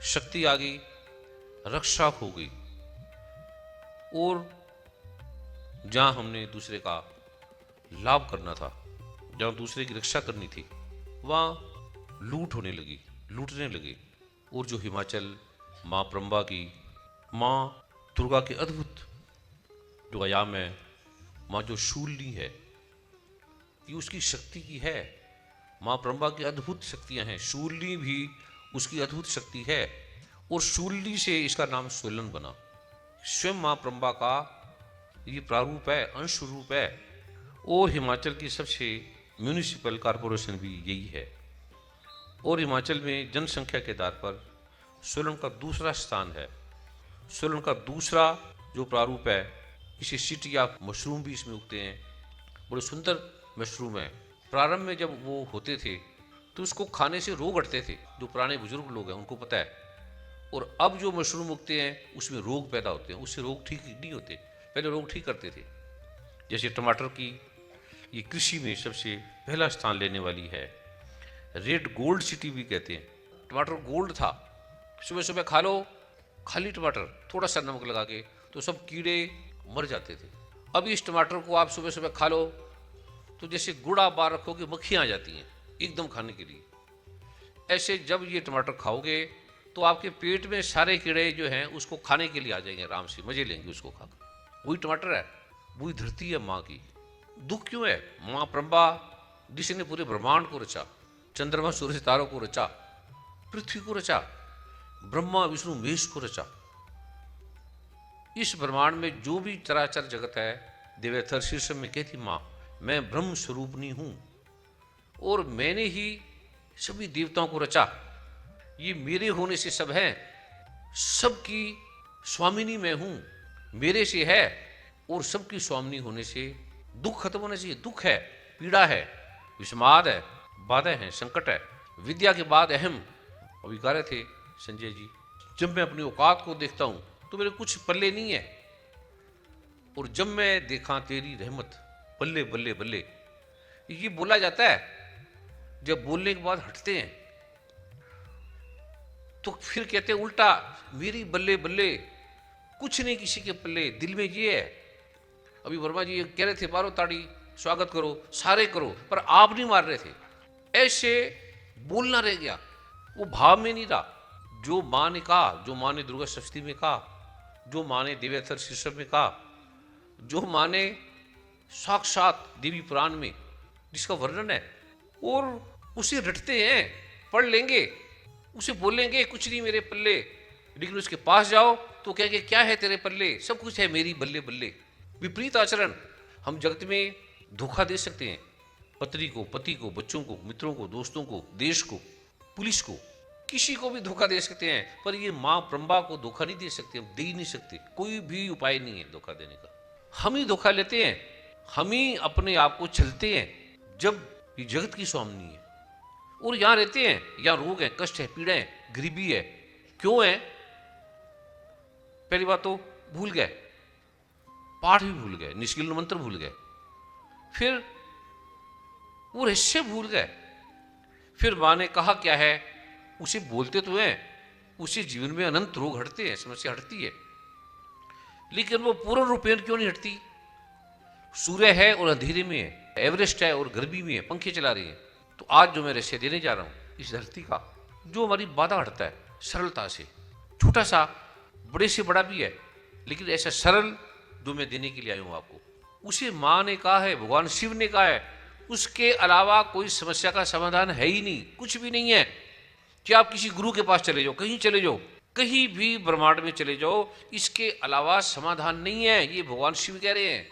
शक्ति आ गई, रक्षा हो गई। और जहां हमने दूसरे का लाभ करना था, जहां दूसरे की रक्षा करनी थी, वहां लूट होने लगी, लूटने लगे। और जो हिमाचल माँ प्रम्बा की, माँ दुर्गा के अद्भुत जो आयाम है, माँ जो शूलनी है, ये उसकी शक्ति की है। माँ प्रम्बा की अद्भुत शक्तियां हैं, शूलनी भी उसकी अद्भुत शक्ति है। और शूलनी से इसका नाम सोलन बना। स्वयं माँ प्रम्बा का ये प्रारूप है, अंश रूप है। और हिमाचल की सबसे म्यूनिसिपल कॉरपोरेशन भी यही है। और हिमाचल में जनसंख्या के आधार पर सोलन का दूसरा स्थान है। सोलन का दूसरा जो प्रारूप है, इसे सिटी ऑफ मशरूम भी इसमें उगते हैं। बड़े सुंदर मशरूम है। प्रारंभ में जब वो होते थे तो उसको खाने से रोग हटते थे, जो पुराने बुजुर्ग लोग हैं उनको पता है। और अब जो मशरूम उगते हैं उसमें रोग पैदा होते हैं, उससे रोग ठीक नहीं होते। पहले रोग ठीक करते थे। जैसे टमाटर की ये कृषि में सबसे पहला स्थान लेने वाली है। रेड गोल्ड सिटी भी कहते हैं। टमाटर गोल्ड था। सुबह सुबह खा लो खाली टमाटर, थोड़ा सा नमक लगा के, तो सब कीड़े मर जाते थे। अब इस टमाटर को आप सुबह सुबह खा लो तो जैसे गुड़ आप बाहर रखोगे, मक्खियाँ आ जाती हैं एकदम खाने के लिए। ऐसे जब ये टमाटर खाओगे तो आपके पेट में सारे कीड़े जो हैं उसको खाने के लिए आ जाएंगे, आराम से मजे लेंगे उसको खाकर। वही टमाटर है, वही धरती है माँ की। दुख क्यों है? माँ प्रम्बा जिसने पूरे ब्रह्मांड को रचा, चंद्रमा सूर्य सितारों को रचा, पृथ्वी को रचा, ब्रह्मा विष्णु महेश को रचा। इस ब्रह्मांड में जो भी चराचर जगत है, देवेतर शीर्षक में कहती माँ, मैं ब्रह्म स्वरूपनी हूं और मैंने ही सभी देवताओं को रचा। ये मेरे होने से सब है, सबकी स्वामिनी मैं हूं, मेरे से है। और सबकी स्वामिनी होने से दुख खत्म होने से, दुख है, पीड़ा है, विषमाद है, बाधा है, संकट है। विद्या के बाद अहम। अभी कह रहे थे संजय जी, जब मैं अपनी औकात को देखता हूं तो मेरे कुछ पल्ले नहीं है। और जब मैं देखा तेरी रहमत, बल्ले बल्ले बल्ले, ये बोला जाता है। जब बोलने के बाद हटते हैं तो फिर कहते हैं उल्टा, मेरी बल्ले बल्ले, कुछ नहीं किसी के पल्ले। दिल में ये है। अभी वर्मा जी कह रहे थे मारो ताड़ी, स्वागत करो, सारे करो, पर आप नहीं मार रहे थे। ऐसे बोलना रह गया, वो भाव में नहीं रहा। जो माँ ने कहा, जो माँ ने दुर्गा सप्तमी में कहा, जो माँ ने देवेतर शीर्षक में कहा, जो माँ ने साक्षात देवी पुराण में जिसका वर्णन है, और उसे रटते हैं, पढ़ लेंगे, उसे बोलेंगे कुछ नहीं मेरे पल्ले। लेकिन उसके पास जाओ तो कहेंगे क्या है तेरे पल्ले? सब कुछ है मेरी बल्ले बल्ले। विपरीत आचरण। हम जगत में धोखा दे सकते हैं, पत्नी को, पति को, बच्चों को, मित्रों को, दोस्तों को, देश को, पुलिस को, किसी को भी धोखा दे सकते हैं। पर ये माँ प्रम्बा को धोखा नहीं दे सकते, हम दे ही नहीं सकते। कोई भी उपाय नहीं है धोखा देने का। हम ही धोखा लेते हैं, हम ही अपने आप को छलते हैं। जब ये जगत की स्वामिनी है और यहां रहते हैं, यहां रोग है, कष्ट है, पीड़ा है, गरीबी है। क्यों है? पहली बात तो भूल गए, पाठ भी भूल गए, निष्किल मंत्र भूल गए, फिर वो रहस्य भूल गए। फिर मां ने कहा क्या है, उसे बोलते तो हैं, उसे जीवन में अनंत रोग हटते हैं, समस्या हटती है, लेकिन वो पूर्ण रूपेण क्यों नहीं हटती? सूर्य है और अंधेरे में है, एवरेस्ट है और गर्मी में है, पंखे चला रही है। तो आज जो मैं रहस्य देने जा रहा हूं इस धरती का, जो हमारी बाधा हटता है सरलता से, छोटा सा, बड़े से बड़ा भी है, लेकिन ऐसा सरल जो मैं देने के लिए आया हूं आपको, उसे मां ने कहा है, भगवान शिव ने कहा है। उसके अलावा कोई समस्या का समाधान है ही नहीं, कुछ भी नहीं है। कि आप किसी गुरु के पास चले जाओ, कहीं चले जाओ, कहीं भी ब्रह्मांड में चले जाओ, इसके अलावा समाधान नहीं है। ये भगवान शिव कह रहे हैं।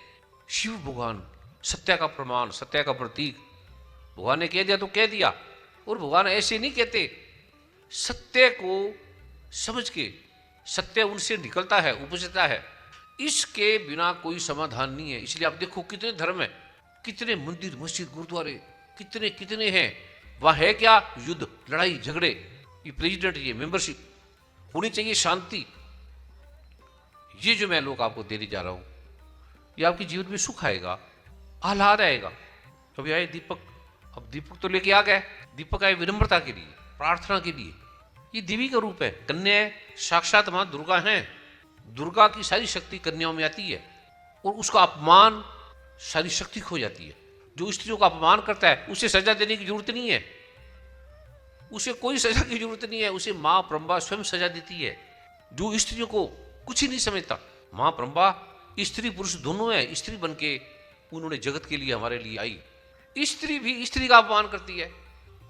शिव भगवान सत्य का प्रमाण, सत्य का प्रतीक। भगवान ने कह दिया तो कह दिया। और भगवान ऐसे नहीं कहते, सत्य को समझ के, सत्य उनसे निकलता है, उपजता है, इसके बिना कोई समाधान नहीं है। इसलिए आप देखो कितने धर्म है, कितने मंदिर, मस्जिद, गुरुद्वारे, कितने कितने हैं। वहां है क्या? युद्ध, लड़ाई, झगड़े। ये प्रेसिडेंट, ये मेंबरशिप होनी चाहिए, शांति। ये जो मैं लोग आपको देने जा रहा हूं, ये आपके जीवन में सुख आएगा, आह्लाद आएगा। अभी आए दीपक, अब दीपक तो लेके आ गए। दीपक आए विनम्रता के लिए, प्रार्थना के लिए। ये देवी का रूप है। कन्या साक्षात मां दुर्गा हैं। दुर्गा की सारी शक्ति कन्याओं में आती है और उसका अपमान सारी शक्ति खो जाती है। जो स्त्रियों का अपमान करता है उसे सजा देने की जरूरत नहीं है, उसे कोई सजा की जरूरत नहीं है, उसे मां ब्रह्मा स्वयं सजा देती है। जो स्त्रियों को कुछ ही नहीं समझता, मां ब्रह्मा स्त्री पुरुष दोनों है, स्त्री बन के उन्होंने जगत के लिए हमारे लिए आई। स्त्री भी स्त्री का अपमान करती है।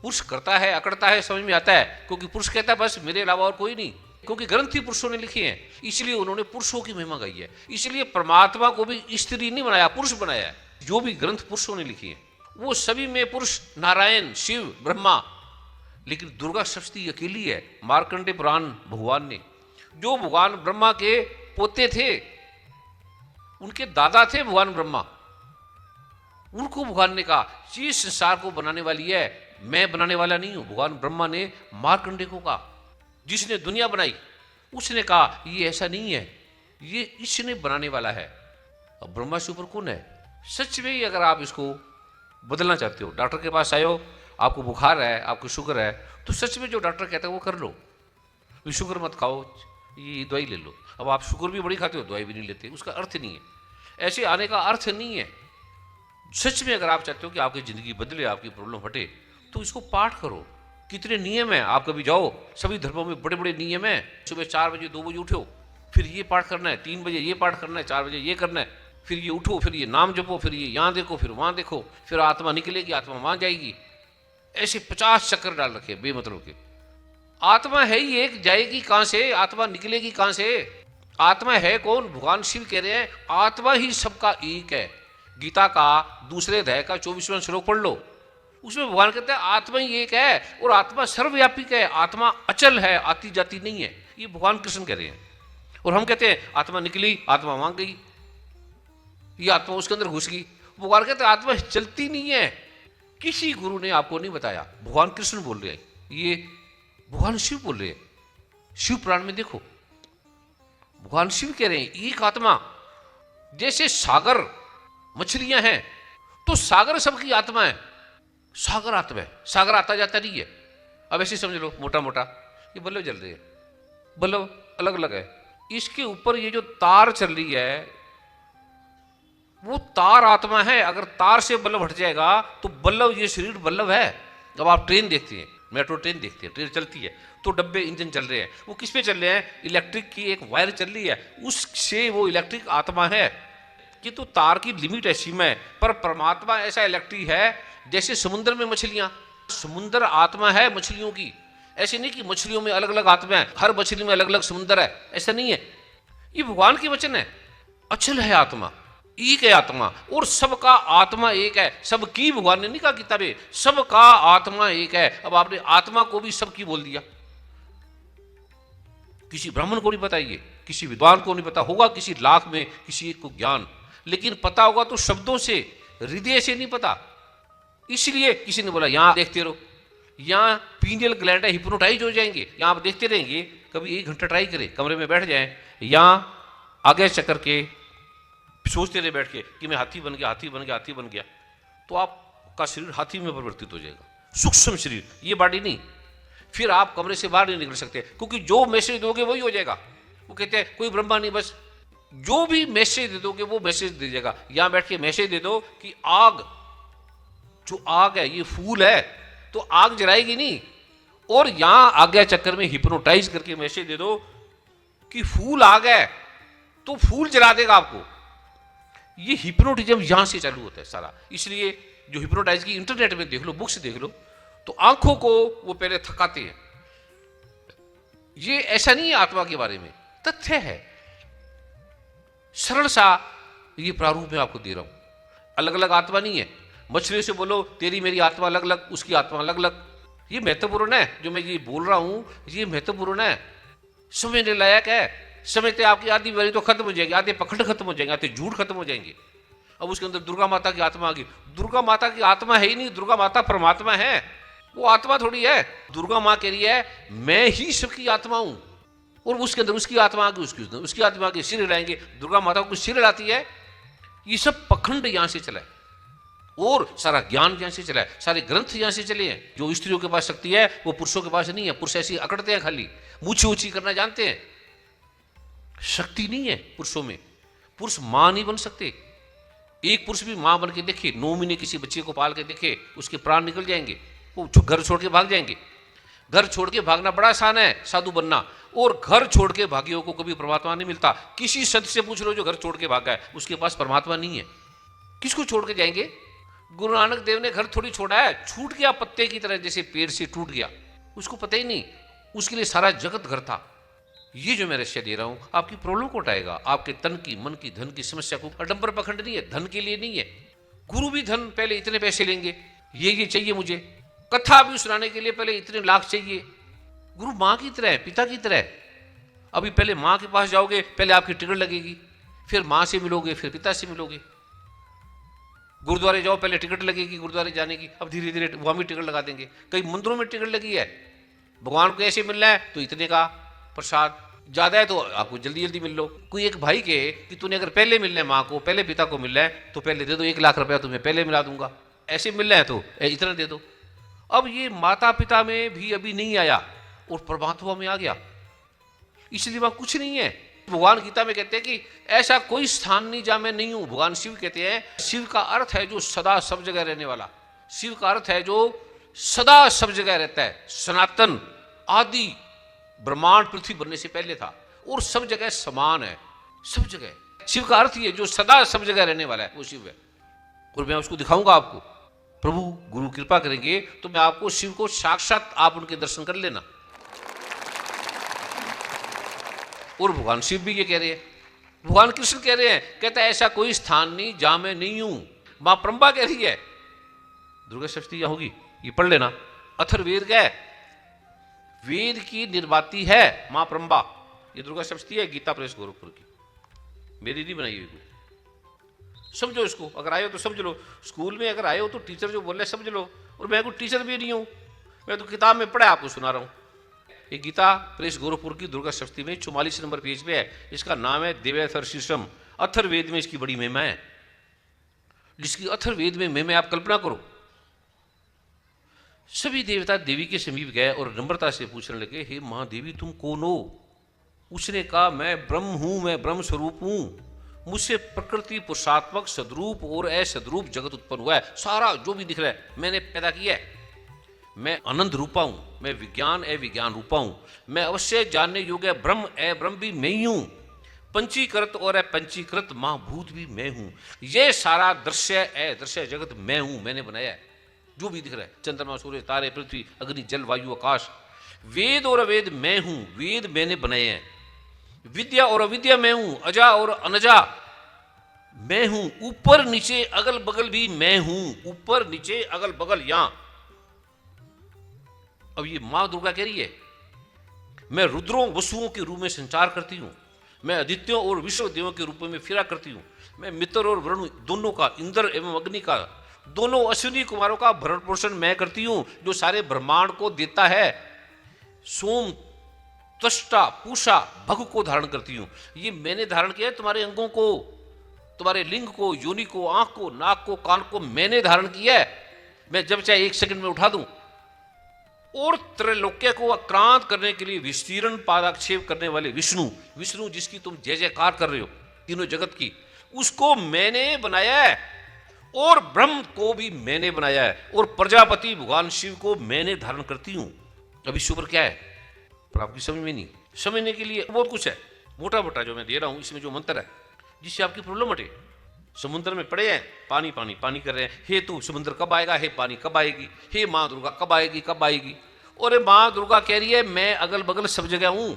पुरुष करता है, अकड़ता है, समझ में आता है, क्योंकि पुरुष कहता है बस मेरे अलावा और कोई नहीं, क्योंकि ग्रंथी पुरुषों ने लिखे हैं, इसलिए उन्होंने पुरुषों की महिमा गाई है। इसलिए परमात्मा को भी स्त्री नहीं बनाया, पुरुष बनाया है। जो भी ग्रंथ पुरुषों ने लिखे हैं वो सभी में पुरुष, नारायण, शिव, ब्रह्मा, लेकिन दुर्गा शक्ति अकेली है। मार्कंडे पुराण भगवान ने, जो भगवान ब्रह्मा के पोते थे, उनके दादा थे भगवान ब्रह्मा, उनको भगवान ने कहा जिस संसार को बनाने वाली है मैं बनाने वाला नहीं हूं। भगवान ब्रह्मा ने मार्कंडे को कहा, जिसने दुनिया बनाई उसने कहा ये ऐसा नहीं है, ये इसने बनाने वाला है। अब ब्रह्मा से ऊपर कौन है? सच में ही अगर आप इसको बदलना चाहते हो, डॉक्टर के पास आए हो, आपको बुखार है, आपको शुगर है, तो सच में जो डॉक्टर कहता है वो कर लो। शुगर मत खाओ, ये दवाई ले लो। अब आप शुगर भी बड़ी खाते हो, दवाई भी नहीं लेते, उसका अर्थ नहीं है। ऐसे आने का अर्थ नहीं है। सच में अगर आप चाहते हो कि आपकी ज़िंदगी बदले, आपकी प्रॉब्लम हटे, तो इसको पाठ करो। कितने नियम हैं, आप कभी जाओ, सभी धर्मों में बड़े बड़े नियम हैं। सुबह 4 बजे 2 बजे उठो, फिर ये पाठ करना है, 3 बजे ये पाठ करना है, 4 बजे ये करना है, फिर ये उठो, फिर ये नाम जपो, फिर ये यहाँ देखो, फिर वहाँ देखो, फिर आत्मा निकलेगी, आत्मा वहाँ जाएगी। ऐसे 50 चक्कर डाल रखे बेमतलब के। आत्मा है ही एक, जाएगी कहाँ से? आत्मा निकलेगी कहाँ से? आत्मा है कौन? भगवान शिव कह रहे हैं आत्मा ही सबका एक है। गीता का दूसरे अध्याय का 24वां श्लोक पढ़ लो, उसमें भगवान कहते हैं आत्मा ही एक है और आत्मा सर्वव्यापी है, आत्मा अचल है, आती जाती नहीं है। ये भगवान कृष्ण कह रहे हैं। और हम कहते हैं आत्मा निकली, आत्मा वहां गई, ये आत्मा उसके अंदर घुस गई। भगवान कहते हैं आत्मा चलती नहीं है। किसी गुरु ने आपको नहीं बताया, भगवान कृष्ण बोल रहे हैं, ये भगवान शिव बोल रहे हैं। शिव पुराण में देखो, भगवान शिव कह रहे हैं एक आत्मा। जैसे सागर मछलियां हैं तो सागर सबकी आत्मा है, सागर आत्मा है, सागर आता जाता नहीं है। अब ऐसे समझ लो, मोटा मोटा ये बल्ब जल रही है, बल्ब अलग अलग है, इसके ऊपर ये जो तार चल रही है वो तार आत्मा है। अगर तार से बल्ब हट जाएगा तो बल्ब, ये शरीर बल्ब है। अब आप ट्रेन देखते हैं, मेट्रो ट्रेन देखते हैं, ट्रेन चलती है तो डब्बे इंजन चल रहे हैं, वो किस पे चल रहे हैं? इलेक्ट्रिक की एक वायर चल रही है, उससे वो इलेक्ट्रिक आत्मा है। कि तो तार की लिमिट है, सीमा है, पर परमात्मा ऐसा इलेक्ट्रिक है जैसे समुद्र में मछलियां, समुद्र आत्मा है मछलियों की। ऐसे नहीं कि मछलियों में अलग अलग आत्मा है, हर मछली में अलग अलग समुद्र है, ऐसा नहीं है। ये भगवान की वचन है। अचल है आत्मा, एक है आत्मा, और सबका आत्मा एक है। सबकी, भगवान ने नहीं कहा किताब में, सबका आत्मा एक है। अब आपने आत्मा को भी सबकी बोल दिया। किसी ब्राह्मण को नहीं पता, ये किसी विद्वान को नहीं पता होगा, किसी लाख में किसी एक को ज्ञान, लेकिन पता होगा तो शब्दों से, हृदय से नहीं पता। इसलिए किसी ने बोला यहां देखते रहो, यहां पीनियल ग्लैंड है, हिप्नोटाइज हो जाएंगे, यहां आप देखते रहेंगे। कभी 1 घंटा ट्राई करें, कमरे में बैठ जाएं, यहां आगे चक्कर के सोचते रहे बैठ के कि मैं हाथी बन गया, हाथी बन गया, हाथी बन गया, तो आपका शरीर हाथी में परिवर्तित हो जाएगा, सूक्ष्म शरीर, ये बॉडी नहीं। फिर आप कमरे से बाहर नहीं निकल सकते, क्योंकि जो मैसेज दोगे वही हो जाएगा। वो कहते हैं कोई ब्रह्मा नहीं, बस जो भी मैसेज दे दोगे वो मैसेज दे जाएगा। यहां बैठ के मैसेज दे दो कि आग, जो आग है ये फूल है, तो आग जलाएगी नहीं। और यहां आज्ञा चक्कर में हिप्नोटाइज करके मैसेज दे दो कि फूल आग है, तो फूल जला देगा आपको। ये हिप्नोटिज्म यहां से चालू होता है सारा। इसलिए जो हिप्नोटाइज की इंटरनेट में देख लो, बुक्स देख लो, तो आंखों को वो पहले थकाते हैं। ये ऐसा नहीं है आत्मा के बारे में, तथ्य है, सरल सा ये प्रारूप में आपको दे रहा हूं। अलग अलग आत्मा नहीं है। मछलियों से बोलो तेरी मेरी आत्मा अलग अलग, उसकी आत्मा अलग अलग। ये महत्वपूर्ण है, जो मैं ये बोल रहा हूं ये महत्वपूर्ण है, समझने लायक है। समझते आपकी आधी बीमारी तो खत्म हो जाएगी, आधे पखंड खत्म हो जाएंगे, आधे झूठ खत्म हो जाएंगे। अब उसके अंदर दुर्गा माता की आत्मा आ गई। दुर्गा माता की आत्मा है ही नहीं, दुर्गा माता परमात्मा है, वो आत्मा थोड़ी है। दुर्गा माँ कह रही है मैं ही सबकी आत्मा हूं, और उसके अंदर उसकी आत्मा आ गई, उसकी आत्मा के सिर हिलाएंगे, दुर्गा माता को सिर हिलाती है। ये सब पखंड यहां से चला है। और सारा ज्ञान यहाँ से चला है, सारे ग्रंथ यहाँ से चले हैं। जो स्त्रियों के पास शक्ति है वो पुरुषों के पास नहीं है। पुरुष ऐसी अकड़ते हैं, खाली मूछी ऊंची करना जानते हैं, शक्ति नहीं है पुरुषों में। पुरुष मां नहीं बन सकते। एक पुरुष भी मां बन के देखे, 9 महीने किसी बच्चे को पाल के देखे, उसके प्राण निकल जाएंगे, वो घर छोड़ के भाग जाएंगे। घर छोड़ के भागना बड़ा आसान है, साधु बनना। और घर छोड़ के भागियों को कभी परमात्मा नहीं मिलता। किसी संत से पूछ लो जो घर छोड़ के भागा है, उसके पास परमात्मा नहीं है। किसको छोड़ के जाएंगे? गुरु नानक देव ने घर थोड़ी छोड़ा है, छूट गया पत्ते की तरह, जैसे पेड़ से टूट गया, उसको पता ही नहीं, उसके लिए सारा जगत घर था। ये जो मैं रहस्य दे रहा हूं आपकी प्रॉब्लम को हटाएगा, आपके तन की, मन की, धन की समस्या को। अडंबर पखंड नहीं है, धन के लिए नहीं है। गुरु भी धन पहले इतने पैसे लेंगे, ये चाहिए मुझे, कथा भी सुनाने के लिए पहले इतने लाख चाहिए। गुरु मां की तरह है, पिता की तरह है। अभी पहले मां के पास जाओगे, पहले आपकी टिकट लगेगी, फिर मां से मिलोगे, फिर पिता से मिलोगे। गुरुद्वारे जाओ, पहले टिकट लगेगी गुरुद्वारे जाने की, अब धीरे धीरे वहां भी टिकट लगा देंगे। कई मंदिरों में टिकट लगी है। भगवान को ऐसे मिलना है तो इतने का प्रसाद, ज्यादा है तो आपको जल्दी जल्दी मिल लो। कोई एक भाई के कि तूने अगर पहले मिलना है माँ को, पहले पिता को मिलना है तो पहले दे दो, 1 लाख रुपया तुम्हें पहले मिला दूंगा। ऐसे मिलना है तो इतना दे दो। अब ये माता पिता में भी अभी नहीं आया और परमात्मा में आ गया, इसलिए वहां कुछ नहीं है। भगवान गीता में कहते हैं कि ऐसा कोई स्थान नहीं जहां मैं नहीं हूं। भगवान शिव कहते हैं, शिव का अर्थ है जो सदा सब जगह रहने वाला। शिव का अर्थ है जो सदा सब जगह रहता है, सनातन, आदि। ब्रह्मांड पृथ्वी बनने से पहले था और सब जगह समान है, सब जगह। शिव का अर्थ ये जो सदा सब जगह रहने वाला है, वो शिव है। और मैं उसको दिखाऊंगा आपको। प्रभु गुरु कृपा करेंगे तो मैं आपको शिव को साक्षात, आप उनके दर्शन कर लेना। और भगवान शिव भी ये कह रहे हैं, भगवान कृष्ण कह रहे हैं, कहता है ऐसा कोई स्थान नहीं जहां मैं नहीं हूं। मां प्रंबा कह रही है, दुर्गा सप्तमी यहां होगी, ये पढ़ लेना। अथर्ववेद का है, वेद की निर्माती है मां प्रंबा। ये दुर्गा सप्तमी है, गीता प्रेस गोरखपुर की, मेरी नहीं बनाई हुई। समझो इसको, अगर आए हो तो समझ लो। स्कूल में अगर आए हो तो टीचर जो बोल रहे समझ लो। और मैं कोई टीचर भी नहीं हूं, मैं तो किताब में पढ़ा आपको सुना रहा हूं। ये गीता प्रेस गोरखपुर की दुर्गा सप्तमी में 44 नंबर पेज पे है। इसका नाम है दिव्याथर्शीषम। अथर्ववेद में इसकी बड़ी महिमा है, जिसकी अथर्ववेद में महिमा आप कल्पना करो। सभी देवता देवी के समीप गए और नम्रता से पूछने लगे, हे महादेवी तुम कौन हो? उसने कहा, मैं ब्रह्म हूं, मैं ब्रह्म स्वरूप हूं। मुझसे प्रकृति, पुरुषात्मक, सद्रूप और असद्रूप जगत उत्पन्न हुआ है। सारा जो भी दिख रहा है मैंने पैदा किया है। मैं अनंत रूपा हूं, मैं विज्ञान अविज्ञान रूपा हूं, मैं अवश्य जानने योग्य ब्रह्म अब्रह्म भी मैं ही हूं, पंचीकृत और अपंचीकृत महाभूत भी मैं हूं। ये सारा दृश्य अदृश्य जगत मैं हूं, मैंने बनाया है। जो भी दिख रहा है, चंद्रमा, सूर्य, तारे, पृथ्वी, अग्नि, जल, वायु, आकाश, वेद और अवेद मैं हूं। वेद मैंने बनाए हैं, विद्या और अविद्या मैं हूं, अजा और अनजा मैं हूं, ऊपर नीचे अगल बगल भी मैं हूं, ऊपर नीचे अगल बगल यहां। अब ये मां दुर्गा कह रही है, मैं रुद्रों वसुओं के रूप में संचार करती हूं, मैं आदित्यों और विश्व देवों के रूप में फिरा करती हूं, मैं मित्र और वरुण दोनों का, इंद्र एवं अग्नि का, दोनों अश्विनी कुमारों का भरण पोषण मैं करती हूं, जो सारे ब्रह्मांड को देता है। सोम, त्वष्टा, पूषा, भग को धारण करती हूं। ये मैंने धारण किया है, तुम्हारे अंगों को, तुम्हारे लिंग को, योनि को, आंख को, नाक को, कान को मैंने धारण किया है। मैं जब चाहे 1 सेकंड में उठा दूं। और त्रैलोक्य को आक्रांत करने के लिए विस्तीर्ण पादाक्षेप करने वाले विष्णु, विष्णु जिसकी तुम जय जयकार कर रहे हो तीनों जगत की, उसको मैंने बनाया है। और ब्रह्म को भी मैंने बनाया है। और प्रजापति भगवान शिव को मैंने धारण करती हूं। अब इस ऊपर क्या है पर आपकी समझ में नहीं। समझने के लिए बहुत कुछ है, मोटा मोटा जो मैं दे रहा हूं इसमें जो मंत्र है जिससे आपकी प्रॉब्लम हटे। समुद्र में पड़े हैं, पानी पानी पानी कर रहे हैं, हे तू समुद्र कब आएगा, हे पानी कब आएगी, हे माँ दुर्गा कब आएगी कब आएगी। और माँ दुर्गा कह रही है, मैं अगल बगल सब जगह हूं,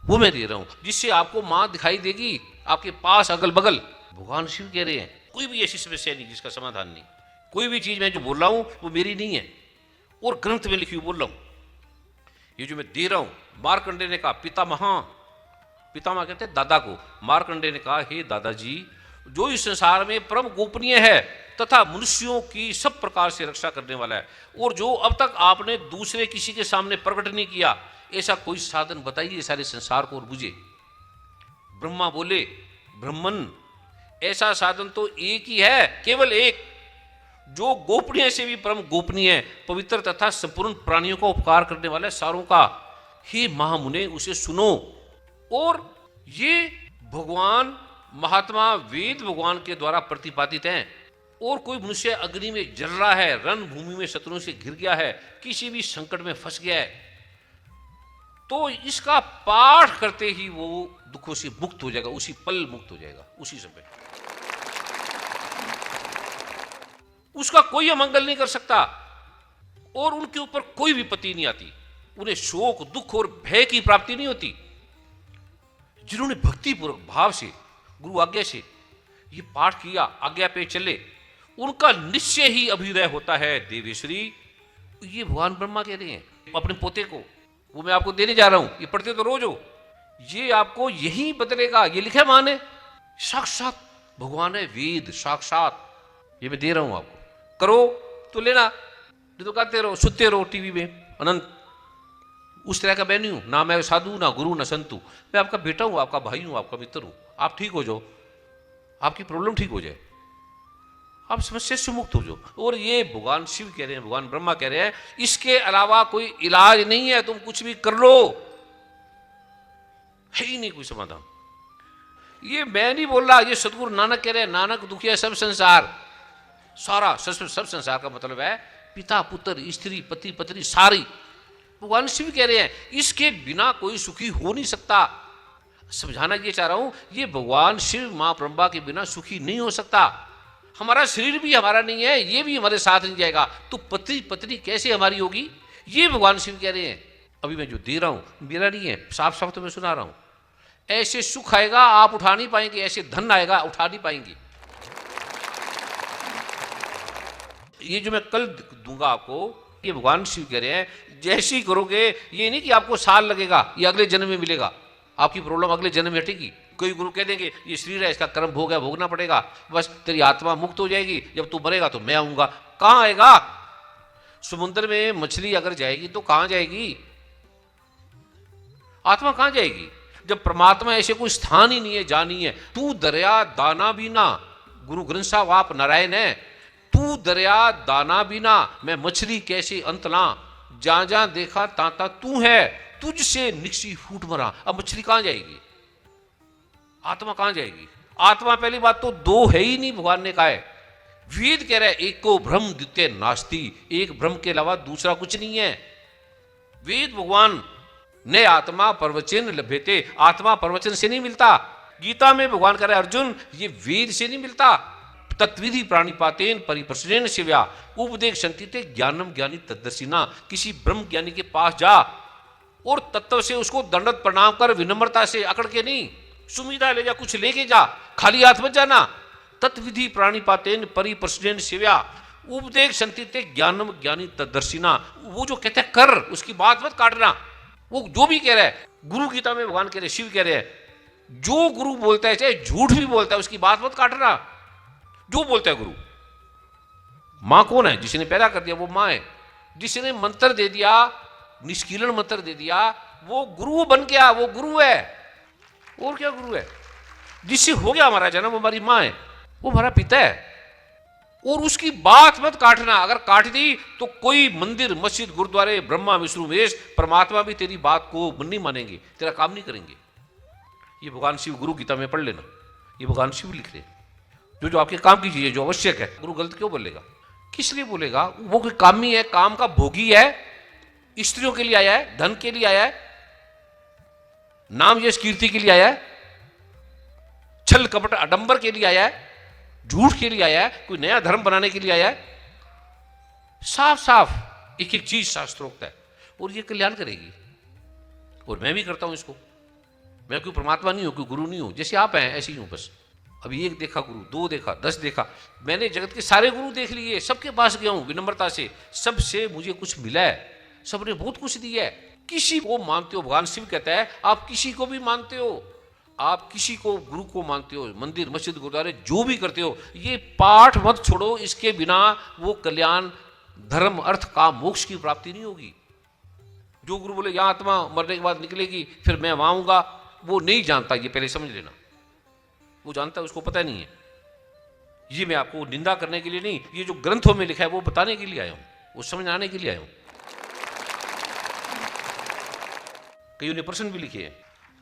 वो मैं दे रहा हूं, जिससे आपको माँ दिखाई देगी आपके पास अगल बगल। भगवान शिव कह रहे हैं, कोई भी ऐसी समस्या नहीं जिसका समाधान नहीं। कोई भी चीज मैं जो बोल रहा हूं वो मेरी नहीं है और ग्रंथ में लिखी हुई बोल रहा हूं। ये जो मैं दे रहा हूं, मार्कंडे ने कहा, पितामह कहते हैं दादा को। मार्कंडे ने कहा, हे दादाजी, जो इस संसार में परम गोपनीय है तथा मनुष्यों की सब प्रकार से रक्षा करने वाला है, और जो अब तक आपने दूसरे किसी के सामने प्रकट नहीं किया, ऐसा कोई साधन बताइए सारे संसार को और बुझे। ब्रह्मा बोले, ब्रह्मन, ऐसा साधन तो एक ही है, केवल एक, जो गोपनीय से भी परम गोपनीय, पवित्र तथा संपूर्ण प्राणियों का उपकार करने वाले सारों का, हे महामुने उसे सुनो। और ये भगवान महात्मा वेद भगवान के द्वारा प्रतिपादित हैं। और कोई मनुष्य अग्नि में जल रहा है, रणभूमि में शत्रुओं से घिर गया है, किसी भी संकट में फंस गया है, तो इसका पाठ करते ही वो दुखों से मुक्त हो जाएगा, उसी पल मुक्त हो जाएगा, उसी समय। उसका कोई अमंगल नहीं कर सकता और उनके ऊपर कोई विपत्ति नहीं आती, उन्हें शोक, दुख और भय की प्राप्ति नहीं होती। जिन्होंने भक्तिपूर्वक भाव से गुरु आज्ञा से ये पाठ किया, आज्ञा पे चले, उनका निश्चय ही अभ्युदय होता है। देवेश्वरी, ये भगवान ब्रह्मा कह रहे हैं अपने पोते को, वो मैं आपको देने जा रहा हूं, ये पढ़ते तो रोज हो, ये आपको यही बदलेगा। ये लिखा है माने, साक्षात भगवान है, वेद साक्षात, ये मैं दे रहा हूं आपको, करो तो लेना, नहीं तो कहते रहो, सुनते रहो टीवी में अनंत। उस तरह का मैं नहीं हूं, ना मैं साधु, ना गुरु, ना संतु। मैं आपका बेटा हूं, आपका भाई हूं, आपका मित्र हूं। आप ठीक हो जाओ, आपकी प्रॉब्लम ठीक हो जाए, आप समस्या से मुक्त हो जाओ। और ये भगवान शिव कह रहे हैं, भगवान ब्रह्मा कह रहे हैं, इसके अलावा कोई इलाज नहीं है, तुम कुछ भी कर लो, है ही नहीं कोई समाधान। ये मैं नहीं बोल रहा, ये सतगुरु नानक कह रहे हैं। नानक दुखिया सब संसार, सारा सब संसार का मतलब है पिता पुत्र स्त्री पति पत्नी सारी। भगवान शिव कह रहे हैं इसके बिना कोई सुखी हो नहीं सकता। समझाना ये चाह रहा हूं, ये भगवान शिव मां ब्रह्मा के बिना सुखी नहीं हो सकता। हमारा शरीर भी हमारा नहीं है, ये भी हमारे साथ नहीं जाएगा, तो पति पत्नी कैसे हमारी होगी, ये भगवान शिव कह रहे हैं। अभी मैं जो दे रहा हूं मेरा नहीं है, साफ साफ तो मैं सुना रहा हूं। ऐसे सुख आएगा आप उठा नहीं पाएंगे, ऐसे धन आएगा उठा नहीं पाएंगे। ये जो मैं कल दूंगा आपको, ये भगवान शिव कह रहे हैं जैसे ही करोगे, ये नहीं कि आपको साल लगेगा, ये अगले जन्म में मिलेगा, आपकी प्रॉब्लम अगले जन्म में हटेगी। कोई गुरु कह देंगे ये शरीर है, इसका कर्म भोग है, भोगना पड़ेगा, बस तेरी आत्मा मुक्त हो जाएगी, जब तू मरेगा तो मैं आऊंगा। कहां आएगा? समुद्र में मछली अगर जाएगी तो कहां जाएगी? आत्मा कहां जाएगी? जब परमात्मा ऐसे कोई स्थान ही नहीं है, जानी है। तू दरिया दाना बिना, गुरु ग्रंथ साहब आप नारायण है, तू दरिया दाना बिना मैं मछली कैसे अंत ला, जहां जहां देखा ताता तू है, तुझसे निकसी फूट मरा। अब मछली कहां जाएगी? आत्मा कहां जाएगी? आत्मा पहली बात तो दो है ही नहीं, भगवान ने कहा है। वेद कह रहा है एको ब्रह्म द्वितीय नास्ति, एक ब्रह्म के अलावा दूसरा कुछ नहीं है। वेद भगवान ने आत्मा प्रवचन लभ्यते, आत्मा प्रवचन से नहीं मिलता। गीता में भगवान कह रहे अर्जुन ये वेद से नहीं मिलता। तत्विधि प्राणिपातेन परिप्रश्नेन शिव्या उपदेश संतिते ज्ञानम ज्ञानी तद्दर्शिना। किसी ब्रह्म ज्ञानी के पास जा और तत्व से उसको दंडवत प्रणाम कर, विनम्रता से, अकड़ के नहीं, सुविधा ले जा, कुछ लेके जा, खाली हाथ मत जाना। तत्विधि प्राणिपातेन परिप्रश्नेन शिव्या उपदेश संतिते ज्ञानम ज्ञानी तद्दर्शिना। वो जो कहते हैं कर, उसकी बात मत काटना। वो जो भी कह रहा है, गुरु गीता में भगवान कह रहे, शिव कह रहे हैं, जो गुरु बोलता है चाहे झूठ भी बोलता है, उसकी बात मत काटना। जो बोलता है गुरु, मां कौन है? जिसने पैदा कर दिया वो मां है। जिसने मंत्र दे दिया, निष्कीलन मंत्र दे दिया, वो गुरु बन गया, वो गुरु है। और क्या गुरु है? जिससे हो गया हमारा जन्म, वो हमारी मां है, वो हमारा पिता है। और उसकी बात मत काटना। अगर काट दी तो कोई मंदिर मस्जिद गुरुद्वारे ब्रह्मा विष्णु महेश परमात्मा भी तेरी बात को नहीं मानेंगे, तेरा काम नहीं करेंगे। ये भगवान शिव गुरु गीता में पढ़ लेना, ये भगवान शिव लिख रहे। जो जो आपके काम की चीज है, जो आवश्यक है, गुरु गलत क्यों बोलेगा? किस लिए बोलेगा? वो कोई कामी है, काम का भोगी है, स्त्रियों के लिए आया है, धन के लिए आया है, नाम यश कीर्ति के लिए आया है, छल कपट आडंबर के लिए आया है, झूठ के लिए आया है, कोई नया धर्म बनाने के लिए आया है। साफ साफ एक एक चीज शास्त्रोक्त है और ये कल्याण करेगी। और मैं भी करता हूं इसको। मैं कोई परमात्मा नहीं हूं, कोई गुरु नहीं हूं, जैसे आप हैं ऐसे ही हूं बस। अभी एक देखा गुरु, दो देखा, 10 देखा, मैंने जगत के सारे गुरु देख लिए, सबके पास गया हूं विनम्रता से, सबसे मुझे कुछ मिला है, सबने बहुत कुछ दिया है। किसी को मानते हो, भगवान शिव कहता है आप किसी को भी मानते हो, आप किसी को गुरु को मानते हो, मंदिर मस्जिद गुरुद्वारे जो भी करते हो, ये पाठ मत छोड़ो। इसके बिना वो कल्याण, धर्म, अर्थ, काम, मोक्ष की प्राप्ति नहीं होगी। जो गुरु बोले यहां आत्मा मरने के बाद निकलेगी, फिर मैं वहां आऊंगा, वो नहीं जानता, ये पहले समझ लेना। वो जानता है, उसको पता नहीं है। ये मैं आपको निंदा करने के लिए नहीं, ये जो ग्रंथों में लिखा है वो बताने के लिए आया हूं, वो समझाने के लिए आया हूं। कईयों ने प्रश्न भी लिखे हैं,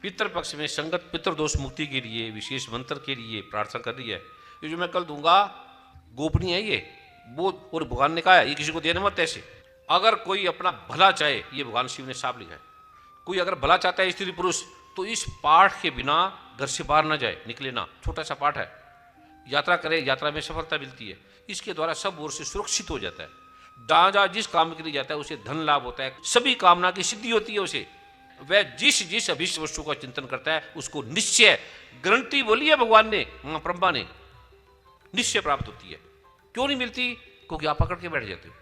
पितृपक्ष में संगत पितृदोष मुक्ति के लिए विशेष मंत्र के लिए प्रार्थना कर रही है। ये जो मैं कल दूंगा गोपनीय है ये, वो और भगवान ने कहा है ये किसी को देना मत। ऐसे अगर कोई अपना भला चाहे, ये भगवान शिव ने साफ लिखा है, कोई अगर भला चाहता है स्त्री पुरुष, तो इस पाठ के बिना घर से बाहर ना जाए, निकले ना। छोटा सा पाठ है, यात्रा करे, यात्रा में सफलता मिलती है, इसके द्वारा सब ओर से सुरक्षित हो जाता है। जहाँ जिस काम के लिए जाता है उसे धन लाभ होता है, सभी कामना की सिद्धि होती है उसे। वह जिस जिस अभिष्ट वस्तु का चिंतन करता है उसको निश्चय, गारंटी बोली है भगवान ने, मां ब्रह्मा ने, निश्चय प्राप्त होती है। क्यों नहीं मिलती? क्योंकि आप पकड़ के बैठ जाते हो।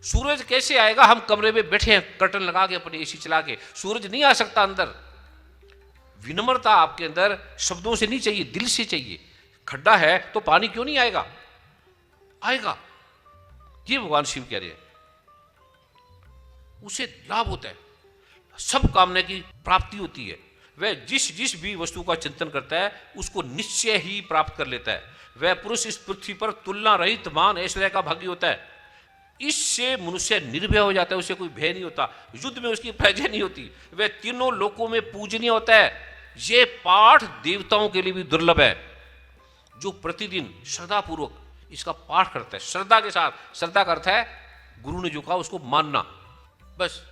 सूरज कैसे आएगा? हम कमरे में बैठे हैं कर्टन लगा के, अपनी एसी चला के, सूरज नहीं आ सकता अंदर। विनम्रता आपके अंदर शब्दों से नहीं चाहिए, दिल से चाहिए। खड्डा है तो पानी क्यों नहीं आएगा? आएगा। ये भगवान शिव कह रहे हैं, उसे लाभ होता है, सब कामना की प्राप्ति होती है। वह जिस जिस भी वस्तु का चिंतन करता है उसको निश्चय ही प्राप्त कर लेता है। वह पुरुष इस पृथ्वी पर तुलना रहित मान ऐश्वर्य का भागी होता है। इससे मनुष्य निर्भय हो जाता है, उसे कोई भय नहीं होता, युद्ध में उसकी पराजय नहीं होती। वह तीनों लोकों में पूजनीय होता है। यह पाठ देवताओं के लिए भी दुर्लभ है, जो प्रतिदिन श्रद्धापूर्वक इसका पाठ करता है, श्रद्धा के साथ। श्रद्धा का अर्थ है गुरु ने जो कहा उसको मानना। बस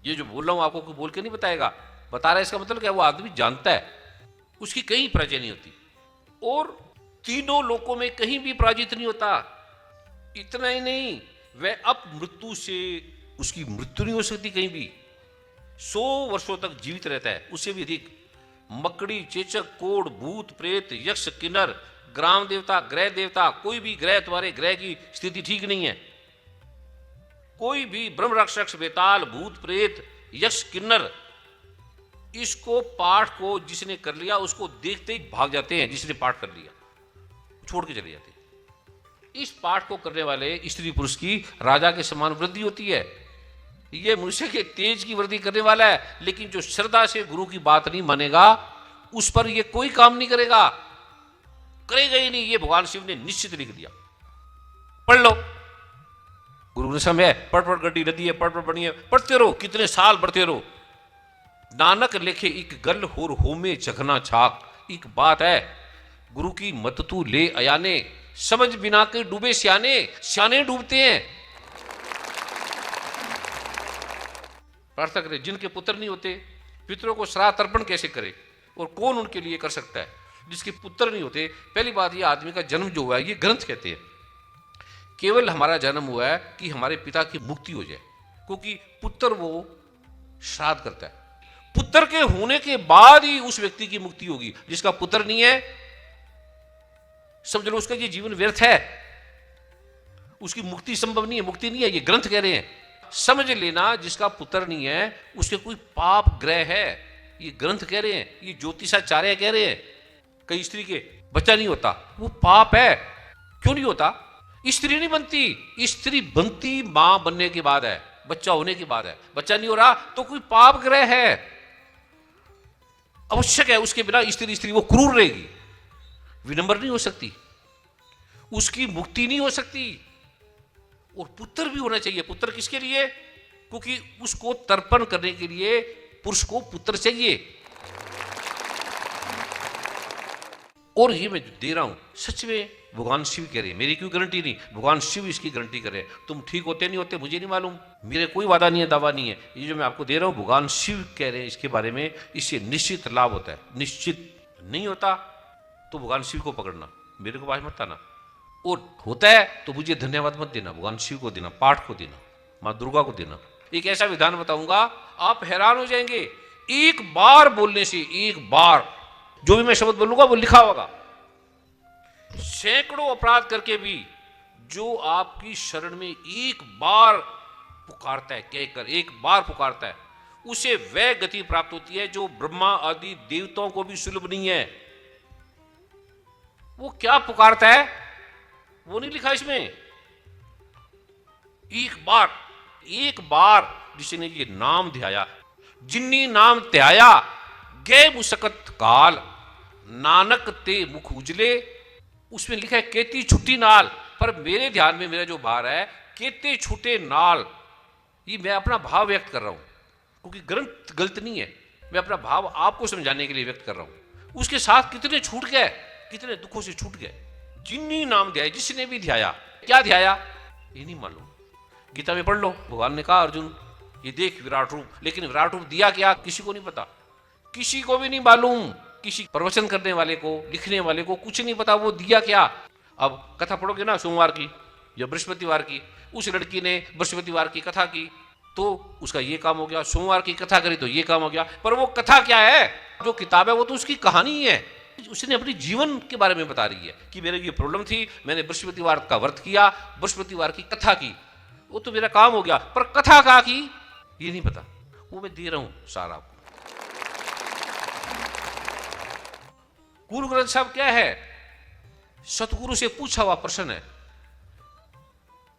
ये जो बोल रहा हूं आपको कोई बोल के नहीं बताएगा, बता रहा है, इसका मतलब क्या? वो आदमी जानता है, उसकी कहीं पराजय नहीं होती, और तीनों लोकों में कहीं भी पराजित नहीं होता। इतना ही नहीं, वह अब मृत्यु से, उसकी मृत्यु नहीं हो सकती कहीं भी, 100 वर्षों तक जीवित रहता है, उससे भी अधिक। मकड़ी, चेचक, कोढ़, भूत, प्रेत, यक्ष, किन्नर, ग्राम देवता, ग्रह देवता, कोई भी ग्रह, तुम्हारे ग्रह की स्थिति ठीक नहीं है, कोई भी ब्रह्म राक्षस, बेताल, भूत, प्रेत, यक्ष, किन्नर, इसको पाठ को जिसने कर लिया उसको देखते ही भाग जाते हैं। जिसने पाठ कर लिया छोड़ के चले जाते हैं। इस पाठ को करने वाले स्त्री पुरुष की राजा के समान वृद्धि होती है। यह मनुष्य के तेज की वृद्धि करने वाला है, लेकिन जो श्रद्धा से गुरु की बात नहीं मानेगा उस पर यह कोई काम नहीं करेगा, करेगा ही नहीं। ये भगवान शिव ने निश्चित लिख दिया। पढ़ लो, गुरु ने समय पढ़ पढ़ गड्डी लदी है, पढ़ पढ़ बनी है, पढ़ते रहो, कितने साल पढ़ते रहो। नानक लेखे एक गल होर होमे जगना छाक। एक बात है, गुरु की मत तू ले अयाने, समझ बिना के डूबे सियाने। सियाने डूबते हैं। प्रार्थना करें, जिनके पुत्र नहीं होते पितरों को श्राद्ध तर्पण कैसे करे, और कौन उनके लिए कर सकता है? जिसके पुत्र नहीं होते, पहली बात ये आदमी का जन्म जो हुआ है ये ग्रंथ कहते हैं। केवल हमारा जन्म हुआ है कि हमारे पिता की मुक्ति हो जाए, क्योंकि पुत्र वो श्राद्ध करता है। पुत्र के होने के बाद ही उस व्यक्ति की मुक्ति होगी। जिसका पुत्र नहीं है, समझ लो उसका ये जीवन व्यर्थ है, उसकी मुक्ति संभव नहीं है, मुक्ति नहीं है। ये ग्रंथ कह रहे हैं, समझ लेना। जिसका पुत्र नहीं है उसके कोई पाप ग्रह है, ये ग्रंथ कह रहे हैं, ये ज्योतिषाचार्य कह रहे हैं। कई स्त्री के बच्चा नहीं होता, वो पाप है। क्यों नहीं होता? स्त्री नहीं बनती, स्त्री बनती मां बनने के बाद है, बच्चा होने के बाद है। बच्चा नहीं हो रहा तो कोई पाप ग्रह है, आवश्यक है। उसके बिना स्त्री वो क्रूर रहेगी, विनम्र नहीं हो सकती, उसकी मुक्ति नहीं हो सकती। और पुत्र भी होना चाहिए। पुत्र किसके लिए? क्योंकि उसको तर्पण करने के लिए पुरुष को पुत्र चाहिए। और ये मैं दे रहा हूं सच में भगवान शिव कह रहे हैं, मेरी कोई गारंटी नहीं, भगवान शिव इसकी गारंटी कर रहे हैं। तुम ठीक होते नहीं होते मुझे नहीं मालूम, मेरे कोई वादा नहीं है, दावा नहीं है। ये जो मैं आपको दे रहा हूं भगवान शिव कह रहे हैं इसके बारे में, इससे निश्चित लाभ होता है। निश्चित नहीं होता तो भगवान शिव को पकड़ना, मेरे को बात मत आना। और होता है तो मुझे धन्यवाद मत देना, भगवान शिव को देना, पाठ को देना, माँ दुर्गा को देना। एक ऐसा विधान बताऊंगा आप हैरान हो जाएंगे। एक बार बोलने से, एक बार जो भी मैं शब्द बोलूंगा वो लिखा होगा। सैकड़ों अपराध करके भी जो आपकी शरण में एक बार पुकारता है, कहकर एक बार पुकारता है, उसे वह गति प्राप्त होती है जो ब्रह्मा आदि देवताओं को भी सुलभ नहीं है। वो क्या पुकारता है वो नहीं लिखा इसमें। एक बार जिसने ये नाम ध्याया, जिन्नी नाम त्याया गए मुसकत काल, नानक ते मुख उजले उसमें लिखा है केती छुट्टी नाल, पर मेरे ध्यान में मेरा जो भार है केते छूटे नाल, ये मैं अपना भाव व्यक्त कर रहा हूं, क्योंकि ग्रंथ गलत नहीं है, मैं अपना भाव आपको समझाने के लिए व्यक्त कर रहा हूं। उसके साथ कितने छूट गए, कितने दुखों से छूट गए। जिन्नी नाम ध्याय, जिसने भी ध्याया, क्या ध्याया ये नहीं मालूम। गीता में पढ़ लो, भगवान ने कहा अर्जुन ये देख विराट रूप, लेकिन विराट रूप दिया क्या किसी को नहीं पता, किसी को भी नहीं मालूम, किसी प्रवचन करने वाले को, लिखने वाले को कुछ नहीं पता वो दिया क्या। अब कथा पढ़ोगे ना सोमवार की या बृहस्पतिवार की, उस लड़की ने बृहस्पतिवार की कथा की तो उसका ये काम हो गया, सोमवार की कथा करी तो ये काम हो गया, पर वो कथा क्या है, जो किताब है वो तो उसकी कहानी है, उसने अपनी जीवन के बारे में बता रही है कि मेरे ये प्रॉब्लम थी, मैंने बृहस्पतिवार का व्रत किया, बृहस्पतिवार की कथा की, वो तो मेरा काम हो गया, पर कथा कहाँ की ये नहीं पता। वो मैं दे रहा हूं सारा आपको। गुरु ग्रंथ साहब क्या है, सतगुरु से पूछा हुआ प्रश्न है,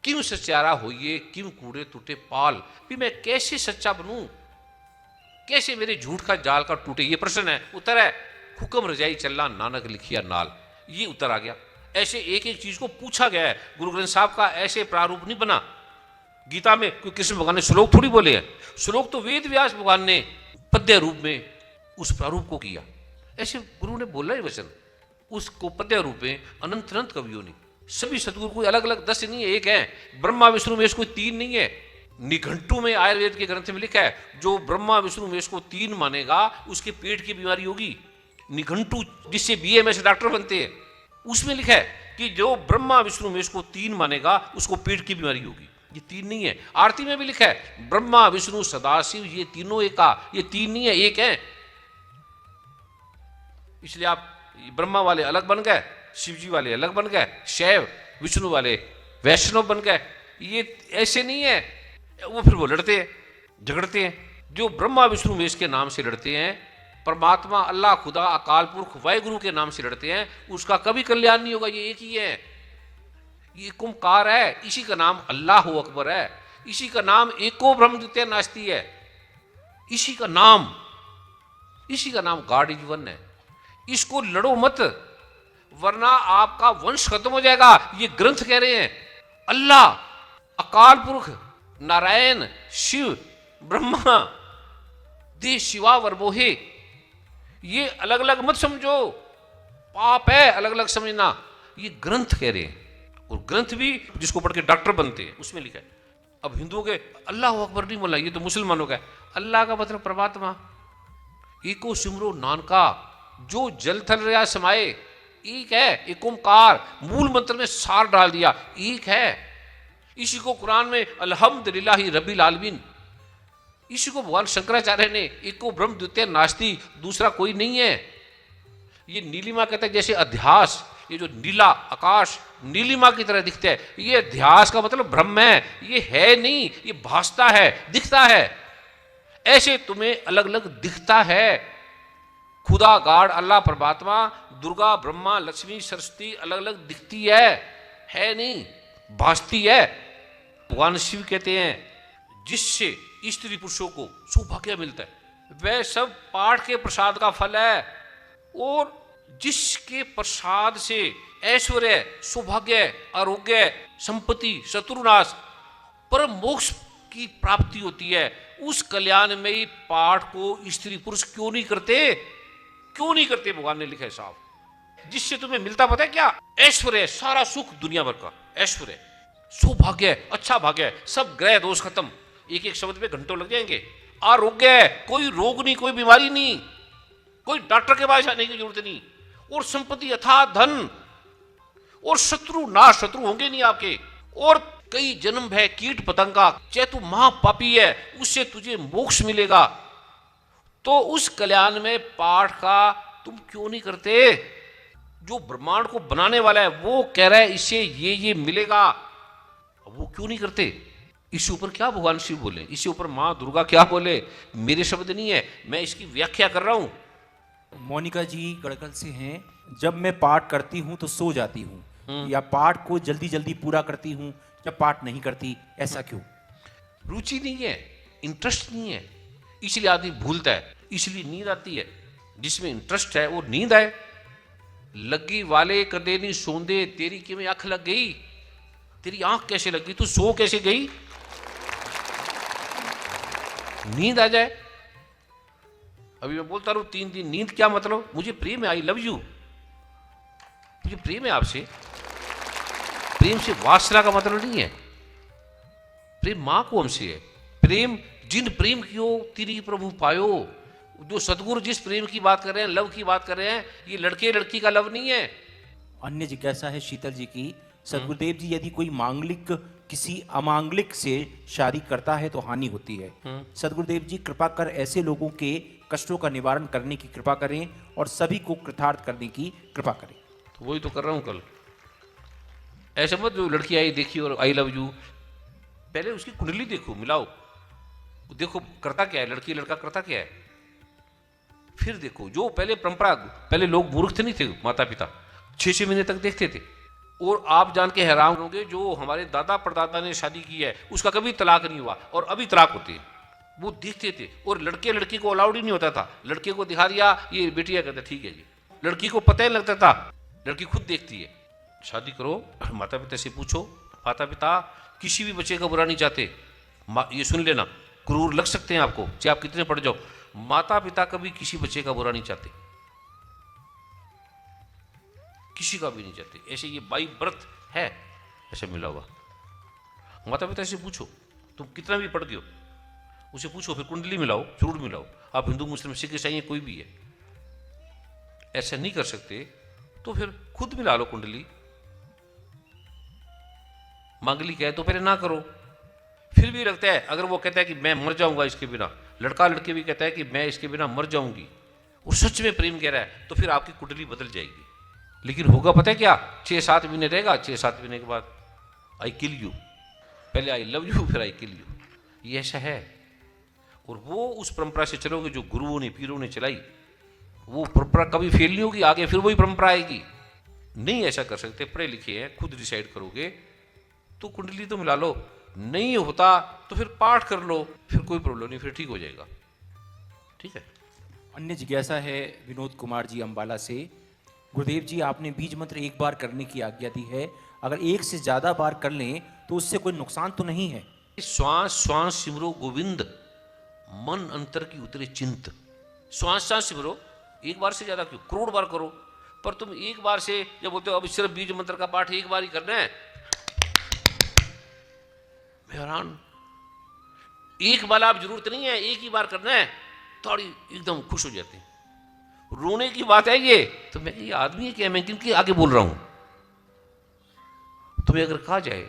क्यों सच्चारा होइए क्यों कूड़े टूटे पाल, भी मैं कैसे सच्चा बनूं, कैसे मेरे झूठ का जाल का टूटे, ये प्रश्न है। उत्तर है हुक्म रजाई चलना नानक लिखिया नाल, ये उत्तर आ गया। ऐसे एक एक चीज को पूछा गया है, गुरु ग्रंथ साहब का ऐसे प्रारूप नहीं बना। गीता में कोई कृष्ण भगवान ने श्लोक थोड़ी बोले हैं, श्लोक तो वेद व्यास भगवान ने पद्य रूप में उस प्रारूप को किया, ऐसे गुरु ने बोला ही वचन, उसको पद्य रूप में अनंत अनंत कवियों ने, सभी सतगुरु कोई अलग अलग 10 नहीं है, एक है। ब्रह्मा विष्णु महेश कोई 3 नहीं है। निघंटू में आयुर्वेद के ग्रंथ में लिखा है जो ब्रह्मा विष्णु महेश को 3 मानेगा उसके पेट की बीमारी होगी। निघंटू जिससे बीएमएस डॉक्टर बनते हैं उसमें लिखा है कि जो ब्रह्मा विष्णु महेश को 3 मानेगा उसको पेट की बीमारी होगी। ये 3 नहीं है। आरती में भी लिखा है ब्रह्मा विष्णु सदाशिव, ये तीनों एक का, ये 3 नहीं है, एक है। इसलिए आप ब्रह्मा वाले अलग बन गए, शिव जी वाले अलग बन गए, शैव विष्णु वाले वैष्णव बन गए, ये ऐसे नहीं है। वो फिर वो लड़ते हैं झगड़ते हैं। जो ब्रह्मा विष्णु महेश के नाम से लड़ते हैं, परमात्मा अल्लाह खुदा अकाल पुरख वाहिगुरु के नाम से लड़ते हैं, उसका कभी कल्याण नहीं होगा। ये एक ही है, ये कुमकार है, इसी का नाम अल्लाह अकबर है, इसी का नाम एको ब्रह्म द्वितीय नास्ति है, इसी का नाम गॉड इज वन है। इसको लड़ो मत वरना आपका वंश खत्म हो जाएगा। ये ग्रंथ कह रहे हैं अल्लाह अकाल पुरख नारायण शिव ब्रह्मा दे शिवा वर्मोहे, ये अलग अलग मत समझो, पाप है अलग अलग समझना। ये ग्रंथ कह रहे हैं, और ग्रंथ भी जिसको पढ़ के डॉक्टर बनते हैं उसमें लिखा है। अब हिंदुओं के अल्लाह अकबर नहीं बोला, ये तो मुसलमानों का है। अल्लाह का मतलब परमात्मा, एको सिमरो नानका जो जल थल रहा समाये, एक है। एक ओंकार मूल मंत्र में सार डाल दिया, एक है। इसी को कुरान में अल्हम्दुलिल्लाहि रब्बिल आलमीन, इसी को भगवान शंकराचार्य ने एको ब्रह्म द्वितीय नास्ति, दूसरा कोई नहीं है। ये नीलिमा कहते हैं जैसे अध्यास, ये जो नीला आकाश नीलिमा की तरह दिखता है, ये अध्यास का मतलब ब्रह्म है, ये है नहीं, ये भासता है दिखता है। ऐसे तुम्हें अलग अलग दिखता है। खुदा गाड अल्लाह परमात्मा दुर्गा ब्रह्मा लक्ष्मी सरस्वती अलग अलग दिखती है नहीं, भासती है। भगवान शिव कहते हैं जिससे स्त्री पुरुषों को सौभाग्य मिलता है वह सब पाठ के प्रसाद का फल है, और जिसके प्रसाद से ऐश्वर्य सौभाग्य आरोग्य संपत्ति शत्रुनाश परम मोक्ष की प्राप्ति होती है, उस कल्याण में ही पाठ को स्त्री पुरुष क्यों नहीं करते भगवान ने लिखा है साहब। जिससे तुम्हें मिलता पता है क्या, ऐश्वर्य, सारा सुख दुनिया भर का ऐश्वर्य, सौभाग्य, अच्छा भाग्य, सब ग्रह दोष खत्म। एक एक शब्द पे घंटों लग जाएंगे। आरोग्य, कोई रोग नहीं, कोई बीमारी नहीं, कोई डॉक्टर के पास जाने की जरूरत नहीं, और संपत्ति अथाह धन, और शत्रु होंगे नहीं आपके, और कई जन्म है कीट पतंगा, चाहे तू महापापी है उससे तुझे मोक्ष मिलेगा। तो उस कल्याण में पाठ का तुम क्यों नहीं करते? जो ब्रह्मांड को बनाने वाला है वो कह रहा है इससे ये मिलेगा, वो क्यों नहीं करते? इसके ऊपर क्या भगवान शिव बोले, इसके ऊपर माँ दुर्गा क्या बोले, मेरे शब्द नहीं है, मैं इसकी व्याख्या कर रहा हूं। मोनिका जी गड़कल से हैं, जब मैं पाठ करती हूँ तो सो जाती हूँ, या पाठ को जल्दी जल्दी पूरा करती हूँ जब पाठ नहीं करती, ऐसा क्यों? रुचि नहीं है, इंटरेस्ट नहीं है, इसलिए आदमी भूलता है, इसलिए नींद आती है। जिसमें इंटरेस्ट है वो नींद आए, लगी वाले कदे नहीं सोंदे, तेरी किमें आंख लग गई, तेरी आंख कैसे लग गई, तू सो कैसे गई, नींद आ जाए। अभी मैं बोलता रहूं 3 दिन नींद, क्या मतलब, मुझे प्रेम है, आई लव यू, मुझे प्रेम है आपसे। प्रेम से वासना का मतलब नहीं है, प्रेम मां को हमसे है। प्रेम जिन प्रेम कियो तिरी प्रभु पायो। जो सदगुरु जिस प्रेम की बात कर रहे हैं, लव की बात कर रहे हैं, ये लड़के लड़की का लव नहीं है। अन्य जिज्ञासा है शीतल जी की, सदगुरुदेव जी यदि कोई मांगलिक किसी अमांगलिक से शादी करता है तो हानि होती है। सदगुरुदेव जी कृपा कर ऐसे लोगों के कष्टों का निवारण करने की कृपा करें और सभी को कृतार्थ करने की कृपा करें। तो वही तो कर रहा हूं कल। ऐसे मत जो लड़की आई देखी और आई लव यू, पहले उसकी कुंडली देखो, मिलाओ, देखो करता क्या है, लड़की लड़का करता क्या है, फिर देखो। जो पहले परंपरा, पहले लोग मूर्ख नहीं थे, माता पिता 6-6 महीने तक देखते थे। और आप जान के हैरान होंगे, जो हमारे दादा परदादा ने शादी की है उसका कभी तलाक नहीं हुआ और अभी तलाक होती है। वो देखते थे, और लड़के लड़की को अलाउड ही नहीं होता था। लड़के को दिखा दिया ये बेटिया, कहते ठीक है जी। लड़की को पता ही लगता था, लड़की खुद देखती है। शादी करो, माता पिता से पूछो। माता पिता किसी भी बच्चे का बुरा नहीं चाहते, ये सुन लेना, क्रूर लग सकते हैं आपको, चाहे आप कितने पढ़ जाओ, माता पिता कभी किसी बच्चे का बुरा नहीं चाहते, किसी का भी नहीं चाहते। ऐसे ये बाई बर्थ है, ऐसे मिला हुआ। माता पिता से पूछो, तुम कितना भी पढ़ गए हो, उसे पूछो, फिर कुंडली मिलाओ, जरूर मिलाओ। आप हिंदू मुस्लिम सिख ईसाई कोई भी है, ऐसा नहीं कर सकते तो फिर खुद मिला लो कुंडली। मांगलिक है तो पहले ना करो। फिर भी लगता है, अगर वो कहता है कि मैं मर जाऊंगा इसके बिना, लड़का लड़के भी कहता है कि मैं इसके बिना मर जाऊंगी, और सच में प्रेम कह रहा है, तो फिर आपकी कुंडली बदल जाएगी। लेकिन होगा पता है क्या, 6-7 महीने रहेगा, 6-7 महीने के बाद आई किल यू, पहले आई लव यू, फिर आई किल यू, ये ऐसा है। और वो उस परंपरा से चलोगे जो गुरुओं ने पीरों ने चलाई, वो परंपरा कभी फेल नहीं होगी, आगे फिर वही परंपरा आएगी। नहीं ऐसा कर सकते, पढ़े लिखे हैं, खुद डिसाइड करोगे तो कुंडली तो मिला लो, नहीं होता तो फिर पाठ कर लो, फिर कोई प्रॉब्लम नहीं, फिर ठीक हो जाएगा। ठीक है। अन्य जिज्ञासा है विनोद कुमार जी अम्बाला से, गुरुदेव जी आपने बीज मंत्र एक बार करने की आज्ञा दी है, अगर एक से ज्यादा बार कर लें तो उससे कोई नुकसान तो नहीं है? श्वास श्वास सिमरो गोविंद, मन अंतर की उतरे चिंत। श्वास श्वास सिमरो, एक बार से ज्यादा क्यों, करोड़ बार करो। पर तुम एक बार से जब बोलते हो अब सिर्फ बीज मंत्र का पाठ एक बार ही करना है, मैं हैरान। एक बार आप जरूरत नहीं है, एक ही बार करना है, थोड़ी एकदम खुश हो जाते हैं। रोने की बात है ये, तो मैं ये आदमी है क्या, मैं किनके आगे बोल रहा हूं। तुम्हें अगर कहा जाए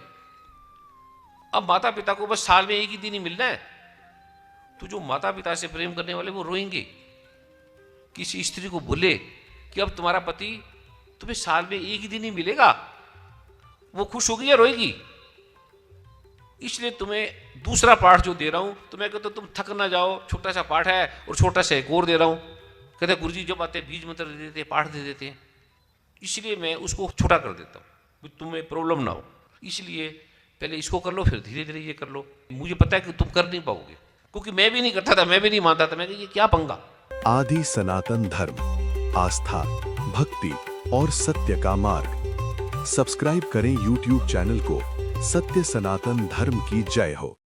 अब माता पिता को बस साल में एक ही दिन ही मिलना है, तो जो माता पिता से प्रेम करने वाले वो रोएंगे। किसी स्त्री को बोले कि अब तुम्हारा पति तुम्हें साल में एक ही दिन ही मिलेगा, वो खुश होगी या रोएगी? इसलिए तुम्हें दूसरा पाठ जो दे रहा हूं, तो मैं कहता हूं तुम थक ना जाओ, छोटा सा पाठ है और छोटा सा एक और दे रहा हूं। कहते गुरुजी जब आते बीज मंत्र दे देते, पाठ दे देते हैं, इसलिए मैं उसको छोटा कर देता हूं, तुम्हें प्रॉब्लम ना हो। इसलिए पहले इसको कर लो, फिर धीरे धीरे ये कर लो। मुझे पता है कि तुम कर नहीं पाओगे, क्योंकि मैं भी नहीं करता था, मैं भी नहीं मानता था, मैं ये क्या पंगा। आदि सनातन धर्म, आस्था, भक्ति और सत्य का मार्ग। सब्सक्राइब करें YouTube चैनल को। सत्य सनातन धर्म की जय हो।